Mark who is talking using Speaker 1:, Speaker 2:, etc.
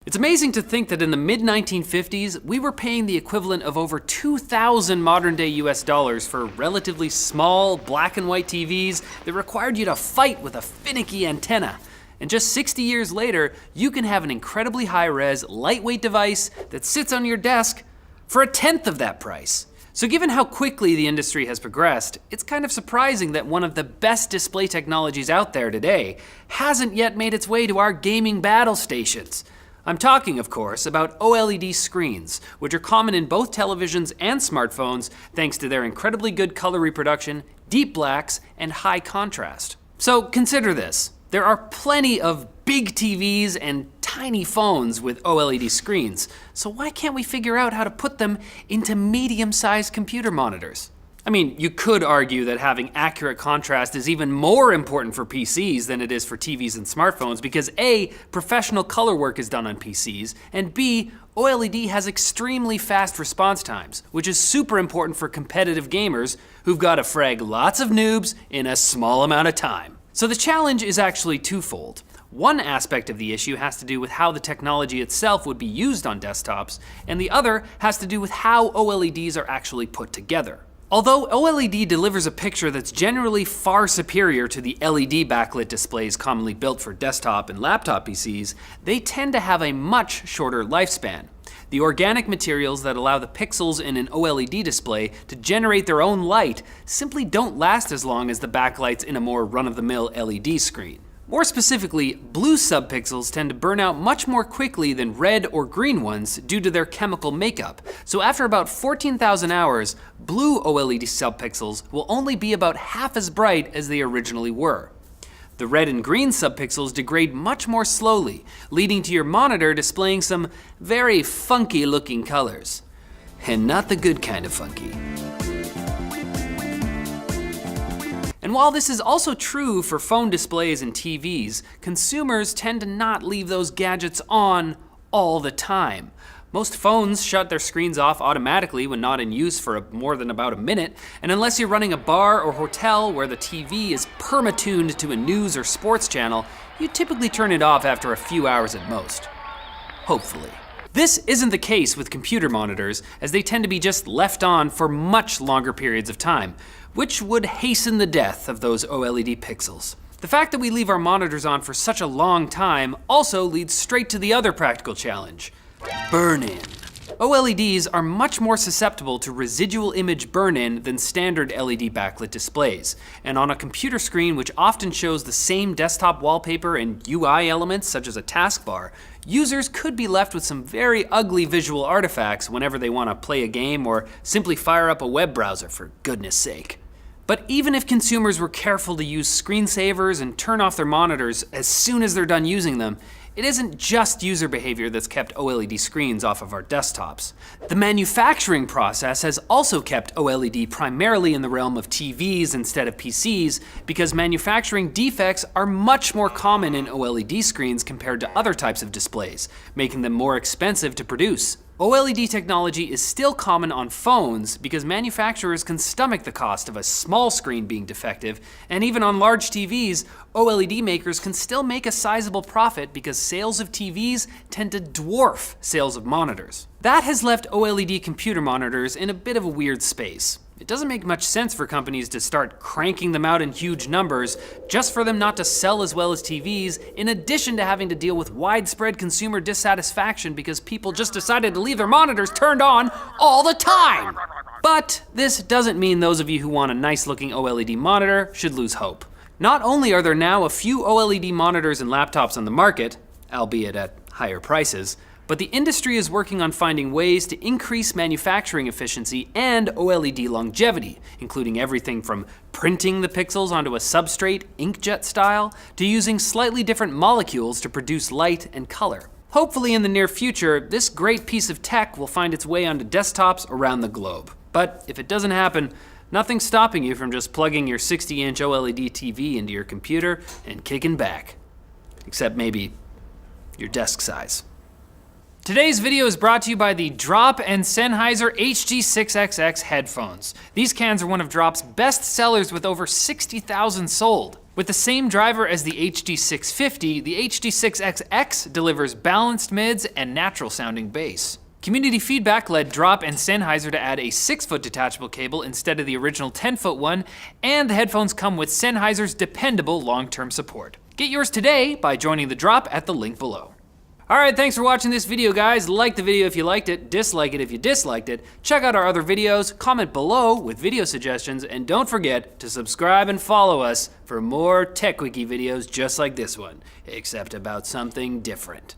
Speaker 1: It's amazing to think that in the mid-1950s, we were paying the equivalent of over 2,000 modern-day US dollars for relatively small, black and white TVs that required you to fight with a finicky antenna. And just 60 years later, you can have an incredibly high-res, lightweight device that sits on your desk for a tenth of that price. So given how quickly the industry has progressed, it's kind of surprising that one of the best display technologies out there today hasn't yet made its way to our gaming battle stations. I'm talking, of course, about OLED screens, which are common in both televisions and smartphones thanks to their incredibly good color reproduction, deep blacks, and high contrast. So consider this. There are plenty of big TVs and tiny phones with OLED screens, so why can't we figure out how to put them into medium-sized computer monitors? I mean, you could argue that having accurate contrast is even more important for PCs than it is for TVs and smartphones because A, professional color work is done on PCs, and B, OLED has extremely fast response times, which is super important for competitive gamers who've got to frag lots of noobs in a small amount of time. So the challenge is actually twofold. One aspect of the issue has to do with how the technology itself would be used on desktops, and the other has to do with how OLEDs are actually put together. Although OLED delivers a picture that's generally far superior to the LED backlit displays commonly built for desktop and laptop PCs, they tend to have a much shorter lifespan. The organic materials that allow the pixels in an OLED display to generate their own light simply don't last as long as the backlights in a more run-of-the-mill LED screen. More specifically, blue subpixels tend to burn out much more quickly than red or green ones due to their chemical makeup. So after about 14,000 hours, blue OLED subpixels will only be about half as bright as they originally were. The red and green subpixels degrade much more slowly, leading to your monitor displaying some very funky looking colors. And not the good kind of funky. And while this is also true for phone displays and TVs, consumers tend to not leave those gadgets on all the time. Most phones shut their screens off automatically when not in use for more than about a minute, and unless you're running a bar or hotel where the TV is perma-tuned to a news or sports channel, you typically turn it off after a few hours at most. Hopefully. This isn't the case with computer monitors, as they tend to be just left on for much longer periods of time, which would hasten the death of those OLED pixels. The fact that we leave our monitors on for such a long time also leads straight to the other practical challenge: burn-in. OLEDs are much more susceptible to residual image burn-in than standard LED backlit displays, and on a computer screen which often shows the same desktop wallpaper and UI elements such as a taskbar, users could be left with some very ugly visual artifacts whenever they want to play a game or simply fire up a web browser, for goodness sake. But even if consumers were careful to use screensavers and turn off their monitors as soon as they're done using them, it isn't just user behavior that's kept OLED screens off of our desktops. The manufacturing process has also kept OLED primarily in the realm of TVs instead of PCs because manufacturing defects are much more common in OLED screens compared to other types of displays, making them more expensive to produce. OLED technology is still common on phones because manufacturers can stomach the cost of a small screen being defective, and even on large TVs, OLED makers can still make a sizable profit because sales of TVs tend to dwarf sales of monitors. That has left OLED computer monitors in a bit of a weird space. It doesn't make much sense for companies to start cranking them out in huge numbers just for them not to sell as well as TVs, in addition to having to deal with widespread consumer dissatisfaction because people just decided to leave their monitors turned on all the time. But this doesn't mean those of you who want a nice looking OLED monitor should lose hope. Not only are there now a few OLED monitors and laptops on the market, albeit at higher prices, but the industry is working on finding ways to increase manufacturing efficiency and OLED longevity, including everything from printing the pixels onto a substrate inkjet style to using slightly different molecules to produce light and color. Hopefully in the near future, this great piece of tech will find its way onto desktops around the globe. But if it doesn't happen, nothing's stopping you from just plugging your 60-inch OLED TV into your computer and kicking back. Except maybe your desk size. Today's video is brought to you by the Drop and Sennheiser HG6XX headphones. These cans are one of Drop's best sellers with over 60,000 sold. With the same driver as the HD650, the HD6XX delivers balanced mids and natural sounding bass. Community feedback led Drop and Sennheiser to add a 6-foot detachable cable instead of the original 10-foot one, and the headphones come with Sennheiser's dependable long-term support. Get yours today by joining the Drop at the link below. Alright, thanks for watching this video, guys. Like the video if you liked it, dislike it if you disliked it. Check out our other videos, comment below with video suggestions, and don't forget to subscribe and follow us for more TechWiki videos just like this one, except about something different.